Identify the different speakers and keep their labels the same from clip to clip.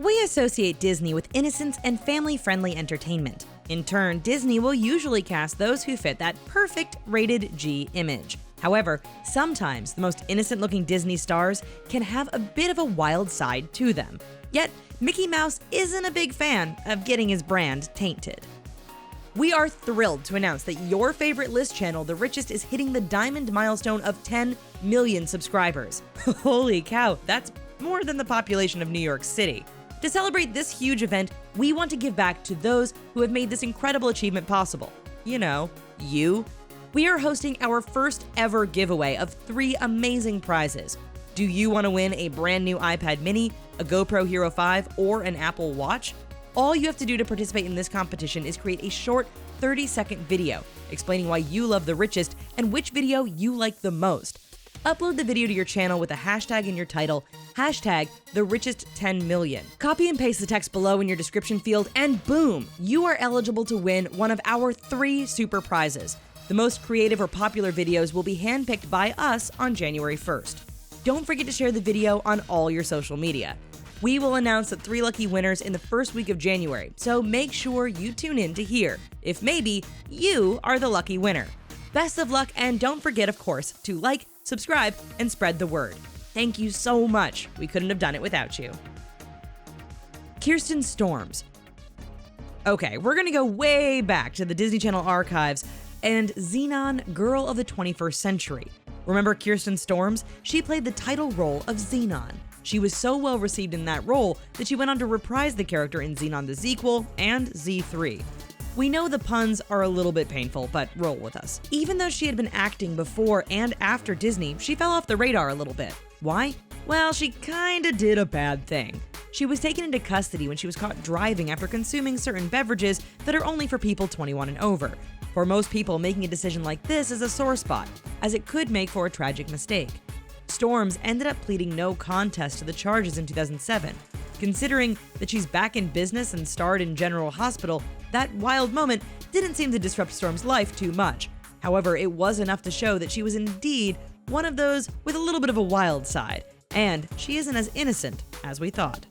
Speaker 1: We associate Disney with innocence and family-friendly entertainment. In turn, Disney will usually cast those who fit that perfect rated G image. However, sometimes the most innocent-looking Disney stars can have a bit of a wild side to them. Yet, Mickey Mouse isn't a big fan of getting his brand tainted. We are thrilled to announce that your favorite list channel, The Richest, is hitting the diamond milestone of 10 million subscribers. Holy cow, that's more than the population of New York City. To celebrate this huge event, we want to give back to those who have made this incredible achievement possible. You know, you. We are hosting our first ever giveaway of 3 amazing prizes. Do you want to win a brand new iPad mini, a GoPro Hero 5, or an Apple Watch? All you have to do to participate in this competition is create a short 30-second video explaining why you love The Richest and which video you like the most. Upload the video to your channel with a hashtag in your title, hashtag TheRichest10Million. Copy and paste the text below in your description field, and boom, you are eligible to win one of our 3 super prizes. The most creative or popular videos will be handpicked by us on January 1st. Don't forget to share the video on all your social media. We will announce the 3 lucky winners in the first week of January, so make sure you tune in to hear if maybe you are the lucky winner. Best of luck, and don't forget, of course, to like, subscribe, and spread the word. Thank you so much. We couldn't have done it without you. Kirsten Storms. Okay, we're gonna go way back to the Disney Channel archives and Xenon, Girl of the 21st Century. Remember Kirsten Storms? She played the title role of Xenon. She was so well received in that role that she went on to reprise the character in Xenon the Sequel and Z3. We know the puns are a little bit painful, but roll with us. Even though she had been acting before and after Disney, she fell off the radar a little bit. Why? Well, she kinda did a bad thing. She was taken into custody when she was caught driving after consuming certain beverages that are only for people 21 and over. For most people, making a decision like this is a sore spot, as it could make for a tragic mistake. Storms ended up pleading no contest to the charges in 2007. Considering that she's back in business and starred in General Hospital, that wild moment didn't seem to disrupt Storms' life too much. However, it was enough to show that she was indeed one of those with a little bit of a wild side, and she isn't as innocent as we thought.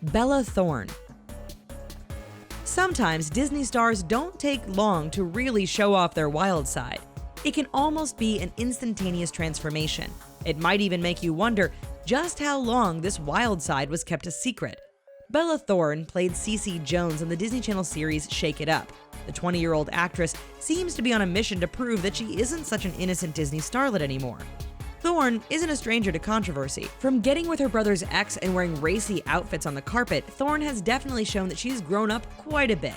Speaker 1: Bella Thorne. Sometimes Disney stars don't take long to really show off their wild side. It can almost be an instantaneous transformation. It might even make you wonder just how long this wild side was kept a secret. Bella Thorne played Cece Jones in the Disney Channel series Shake It Up. The 20-year-old actress seems to be on a mission to prove that she isn't such an innocent Disney starlet anymore. Thorne isn't a stranger to controversy. From getting with her brother's ex and wearing racy outfits on the carpet, Thorne has definitely shown that she's grown up quite a bit.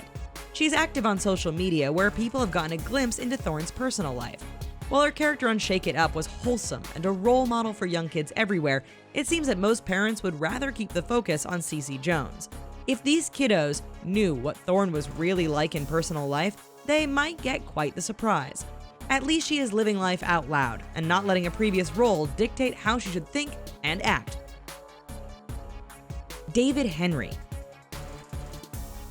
Speaker 1: She's active on social media, where people have gotten a glimpse into Thorne's personal life. While her character on Shake It Up was wholesome and a role model for young kids everywhere, it seems that most parents would rather keep the focus on Cece Jones. If these kiddos knew what Thorne was really like in personal life, they might get quite the surprise. At least she is living life out loud and not letting a previous role dictate how she should think and act. David Henrie.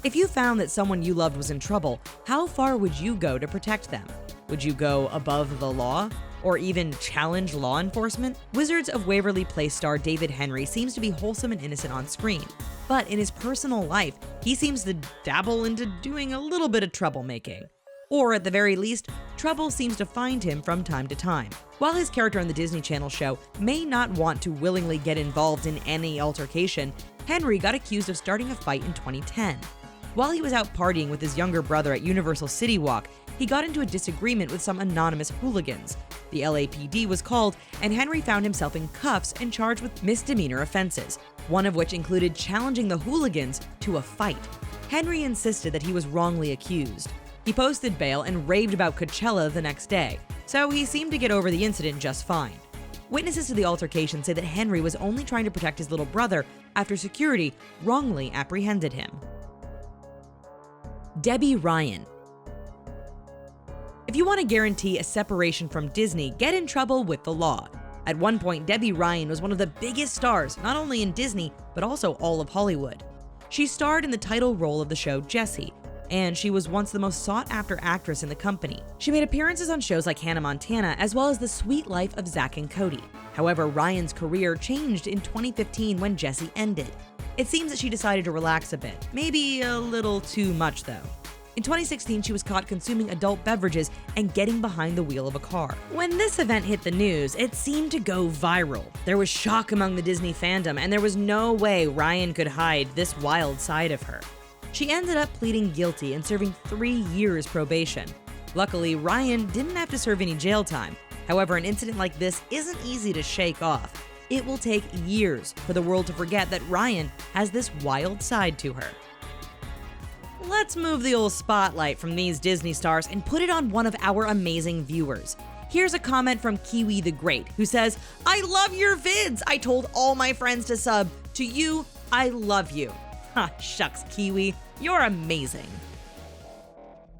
Speaker 1: If you found that someone you loved was in trouble, how far would you go to protect them? Would you go above the law? Or even challenge law enforcement? Wizards of Waverly Place star David Henrie seems to be wholesome and innocent on screen. But in his personal life, he seems to dabble into doing a little bit of troublemaking. Or at the very least, trouble seems to find him from time to time. While his character on the Disney Channel show may not want to willingly get involved in any altercation, Henrie got accused of starting a fight in 2010. While he was out partying with his younger brother at Universal City Walk, he got into a disagreement with some anonymous hooligans. The LAPD was called, and Henrie found himself in cuffs and charged with misdemeanor offenses, one of which included challenging the hooligans to a fight. Henrie insisted that he was wrongly accused. He posted bail and raved about Coachella the next day, so he seemed to get over the incident just fine. Witnesses to the altercation say that Henrie was only trying to protect his little brother after security wrongly apprehended him. Debby Ryan. If you want to guarantee a separation from Disney, get in trouble with the law. At one point, Debby Ryan was one of the biggest stars, not only in Disney, but also all of Hollywood. She starred in the title role of the show Jessie, and she was once the most sought-after actress in the company. She made appearances on shows like Hannah Montana, as well as The Sweet Life of Zac and Cody. However, Ryan's career changed in 2015 when Jessie ended. It seems that she decided to relax a bit, maybe a little too much though. In 2016, she was caught consuming adult beverages and getting behind the wheel of a car. When this event hit the news, it seemed to go viral. There was shock among the Disney fandom, and there was no way Ryan could hide this wild side of her. She ended up pleading guilty and serving 3 years probation. Luckily, Ryan didn't have to serve any jail time. However, an incident like this isn't easy to shake off. It will take years for the world to forget that Ryan has this wild side to her. Let's move the old spotlight from these Disney stars and put it on one of our amazing viewers. Here's a comment from Kiwi the Great, who says, "I love your vids! I told all my friends to sub. To you, I love you." Ha, shucks, Kiwi, you're amazing.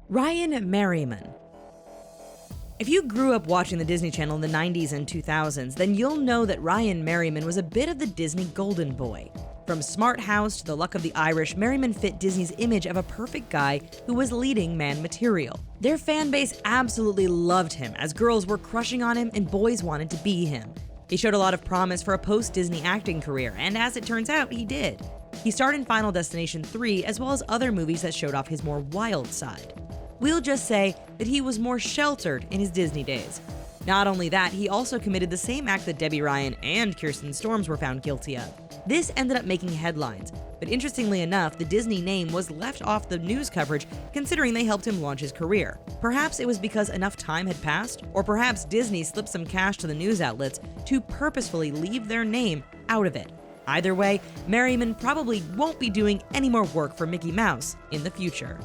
Speaker 1: Ryan Merriman. If you grew up watching the Disney Channel in the 90s and 2000s, then you'll know that Ryan Merriman was a bit of the Disney golden boy. From Smart House to The Luck of the Irish, Merriman fit Disney's image of a perfect guy who was leading man material. Their fan base absolutely loved him, as girls were crushing on him and boys wanted to be him. He showed a lot of promise for a post-Disney acting career, and as it turns out, he did. He starred in Final Destination 3, as well as other movies that showed off his more wild side. We'll just say that he was more sheltered in his Disney days. Not only that, he also committed the same act that Debby Ryan and Kirsten Storms were found guilty of. This ended up making headlines, but interestingly enough, the Disney name was left off the news coverage considering they helped him launch his career. Perhaps it was because enough time had passed, or perhaps Disney slipped some cash to the news outlets to purposefully leave their name out of it. Either way, Merriman probably won't be doing any more work for Mickey Mouse in the future.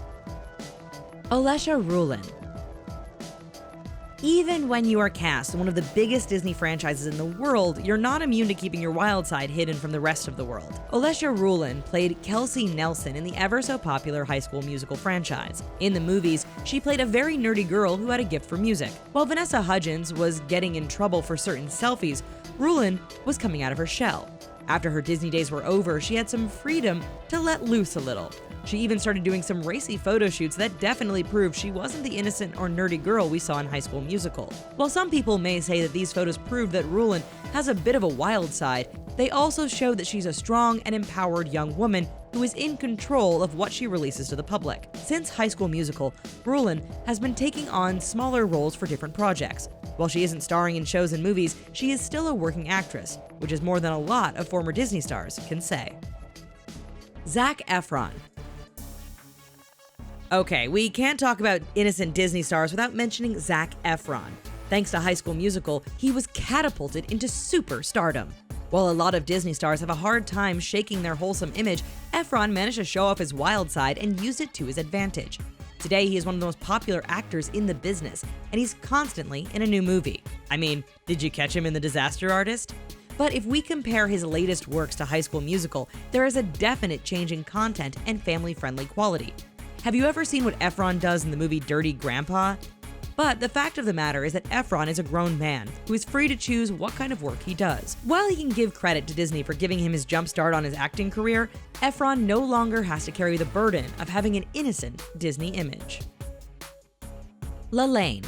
Speaker 1: Alesha Rueland. Even when you are cast in one of the biggest Disney franchises in the world, you're not immune to keeping your wild side hidden from the rest of the world. Alesha Rueland played Kelsey Nelson in the ever-so-popular High School Musical franchise. In the movies, she played a very nerdy girl who had a gift for music. While Vanessa Hudgens was getting in trouble for certain selfies, Rueland was coming out of her shell. After her Disney days were over, she had some freedom to let loose a little. She even started doing some racy photo shoots that definitely proved she wasn't the innocent or nerdy girl we saw in High School Musical. While some people may say that these photos prove that Rueland has a bit of a wild side, they also show that she's a strong and empowered young woman who is in control of what she releases to the public. Since High School Musical, Rueland has been taking on smaller roles for different projects. While she isn't starring in shows and movies, she is still a working actress, which is more than a lot of former Disney stars can say. Zac Efron. Okay, we can't talk about innocent Disney stars without mentioning Zac Efron. Thanks to High School Musical, he was catapulted into superstardom. While a lot of Disney stars have a hard time shaking their wholesome image, Efron managed to show off his wild side and used it to his advantage. Today, he is one of the most popular actors in the business, and he's constantly in a new movie. I mean, did you catch him in The Disaster Artist? But if we compare his latest works to High School Musical, there is a definite change in content and family-friendly quality. Have you ever seen what Efron does in the movie Dirty Grandpa? But the fact of the matter is that Efron is a grown man who is free to choose what kind of work he does. While he can give credit to Disney for giving him his jump start on his acting career, Efron no longer has to carry the burden of having an innocent Disney image. LaLanne.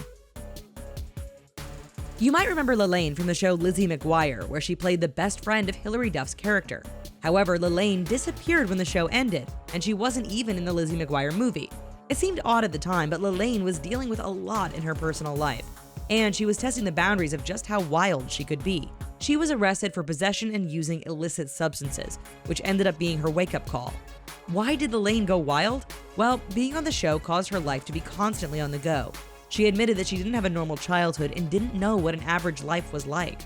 Speaker 1: You might remember LaLanne from the show Lizzie McGuire, where she played the best friend of Hilary Duff's character. However, LaLanne disappeared when the show ended, and she wasn't even in the Lizzie McGuire movie. It seemed odd at the time, but LaLanne was dealing with a lot in her personal life, and she was testing the boundaries of just how wild she could be. She was arrested for possession and using illicit substances, which ended up being her wake-up call. Why did LaLanne go wild? Well, being on the show caused her life to be constantly on the go. She admitted that she didn't have a normal childhood and didn't know what an average life was like.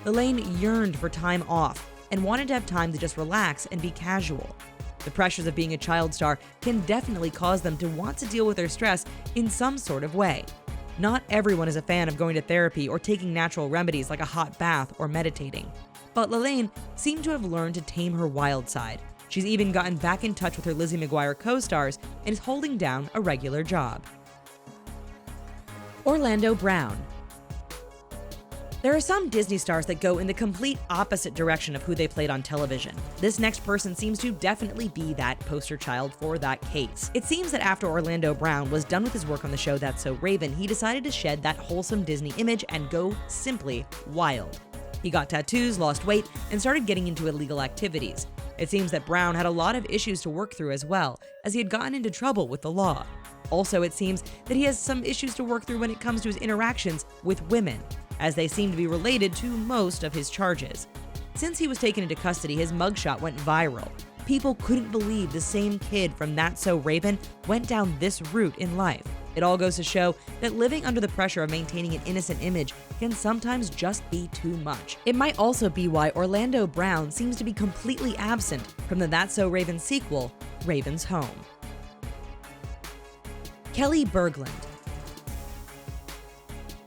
Speaker 1: LaLanne yearned for time off and wanted to have time to just relax and be casual. The pressures of being a child star can definitely cause them to want to deal with their stress in some sort of way. Not everyone is a fan of going to therapy or taking natural remedies like a hot bath or meditating. But LaLanne seemed to have learned to tame her wild side. She's even gotten back in touch with her Lizzie McGuire co-stars and is holding down a regular job. Orlando Brown. There are some Disney stars that go in the complete opposite direction of who they played on television. This next person seems to definitely be that poster child for that case. It seems that after Orlando Brown was done with his work on the show That's So Raven, he decided to shed that wholesome Disney image and go simply wild. He got tattoos, lost weight, and started getting into illegal activities. It seems that Brown had a lot of issues to work through as well, as he had gotten into trouble with the law. Also, it seems that he has some issues to work through when it comes to his interactions with women, as they seem to be related to most of his charges. Since he was taken into custody, his mugshot went viral. People couldn't believe the same kid from That's So Raven went down this route in life. It all goes to show that living under the pressure of maintaining an innocent image can sometimes just be too much. It might also be why Orlando Brown seems to be completely absent from the That's So Raven sequel, Raven's Home. Kelli Berglund.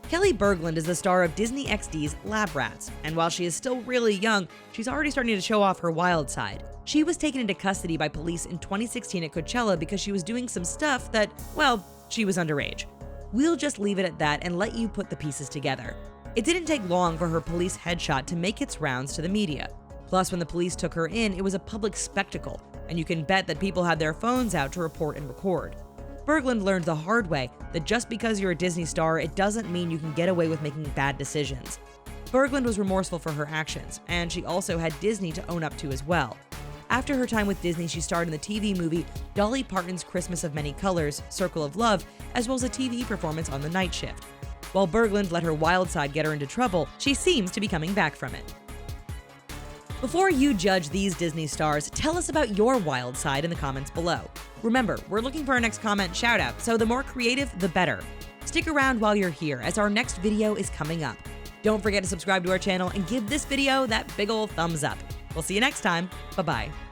Speaker 1: Kelli Berglund is the star of Disney XD's Lab Rats, and while she is still really young, she's already starting to show off her wild side. She was taken into custody by police in 2016 at Coachella because she was doing some stuff that, well, she was underage. We'll just leave it at that and let you put the pieces together. It didn't take long for her police headshot to make its rounds to the media. Plus, when the police took her in, it was a public spectacle, and you can bet that people had their phones out to report and record. Berglund learned the hard way that just because you're a Disney star, it doesn't mean you can get away with making bad decisions. Berglund was remorseful for her actions, and she also had Disney to own up to as well. After her time with Disney, she starred in the TV movie Dolly Parton's Christmas of Many Colors, Circle of Love, as well as a TV performance on The Night Shift. While Berglund let her wild side get her into trouble, she seems to be coming back from it. Before you judge these Disney stars, tell us about your wild side in the comments below. Remember, we're looking for our next comment shoutout, so the more creative, the better. Stick around while you're here, as our next video is coming up. Don't forget to subscribe to our channel and give this video that big ol' thumbs up. We'll see you next time. Bye-bye.